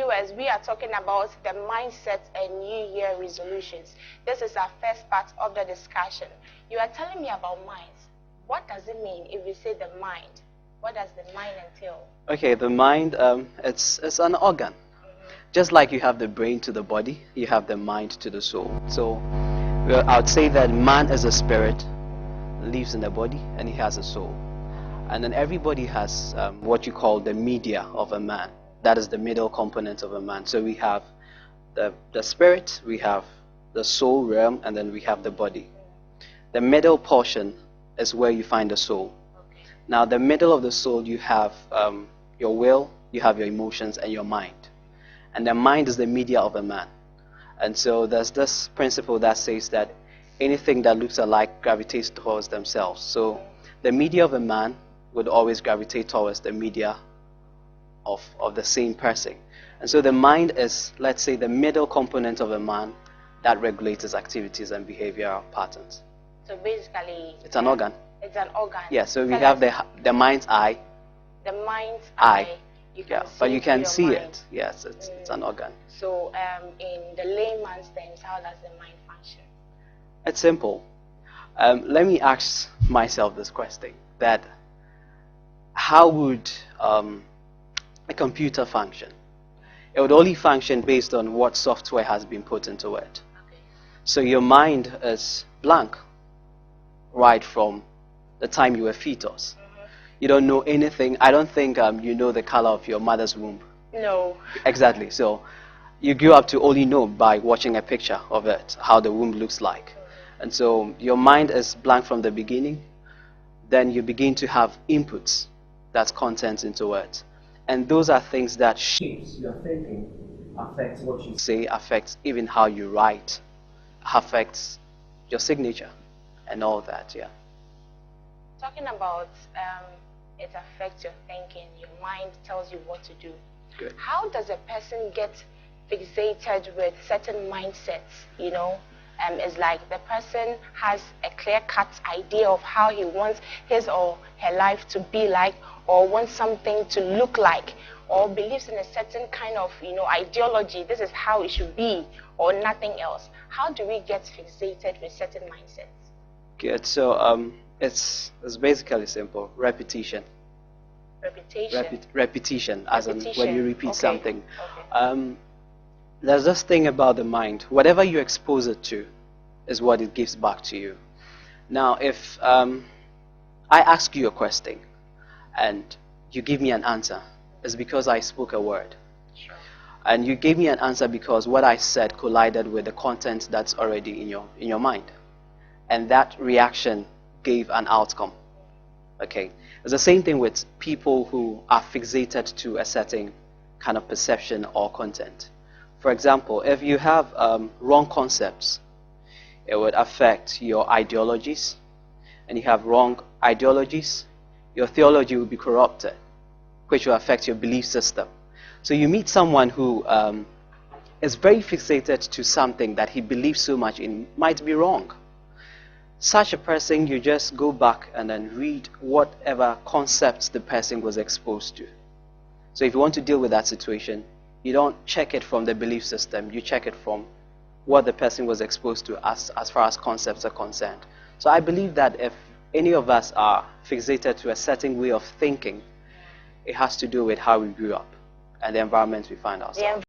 viewers, we are talking about the mindset and New Year resolutions. This is our first part of the discussion. You are telling me about minds. What does it mean if we say the mind? What does the mind entail? Okay, the mind, it's an organ. Just like you have the brain to the body, you have the mind to the soul. So well, I would say that man is a spirit, lives in the body, and he has a soul. And then everybody has what you call the media of a man. That is the middle component of a man. So we have the spirit, we have the soul realm, and then we have the body. The middle portion is where you find the soul. Now, the middle of the soul, you have your will, you have your emotions, and your mind. And the mind is the media of a man. And so there's this principle that says that anything that looks alike gravitates towards themselves. So the media of a man would always gravitate towards the media of the same person. And so the mind is, let's say, the middle component of a man that regulates his activities and behavioral patterns. So basically, it's an organ. It's an organ. Yeah, so we have the mind's eye. The mind's eye. But you can see it. Yes, it's an organ. So in the layman's terms, how does the mind function? It's simple. Let me ask myself this question, that how would a computer function? It would only function based on what software has been put into it. Okay. So your mind is blank right from the time you were fetus. You don't know anything. I don't think you know the color of your mother's womb. No. Exactly. So you grew up to only know by watching a picture of it, how the womb looks like. And so your mind is blank from the beginning. Then you begin to have inputs, that's content into it. And those are things that shapes your thinking, affects what you say, affects even how you write, affects your signature and all that, yeah. Talking about it affects your thinking, your mind tells you what to do. Good. How does a person get fixated with certain mindsets, you know? It's like the person has a clear-cut idea of how he wants his or her life to be like, or wants something to look like, or believes in a certain kind of, ideology. This is how it should be, or nothing else. How do we get fixated with certain mindsets? Good. So it's basically simple. Repetition. Repetition, as in when you repeat something. Okay. There's this thing about the mind. Whatever you expose it to is what it gives back to you. Now, if I ask you a question and you give me an answer, it's because I spoke a word. Sure. And you gave me an answer because what I said collided with the content that's already in your mind. And that reaction gave an outcome. Okay. It's the same thing with people who are fixated to a certain kind of perception or content. For example, if you have wrong concepts, it would affect your ideologies. And you have wrong ideologies, your theology will be corrupted, which will affect your belief system. So you meet someone who is very fixated to something that he believes so much in, might be wrong. Such a person, you just go back and then read whatever concepts the person was exposed to. So if you want to deal with that situation, you don't check it from the belief system, you check it from what the person was exposed to as far as concepts are concerned. So I believe that if any of us are fixated to a certain way of thinking, it has to do with how we grew up and the environment we find ourselves.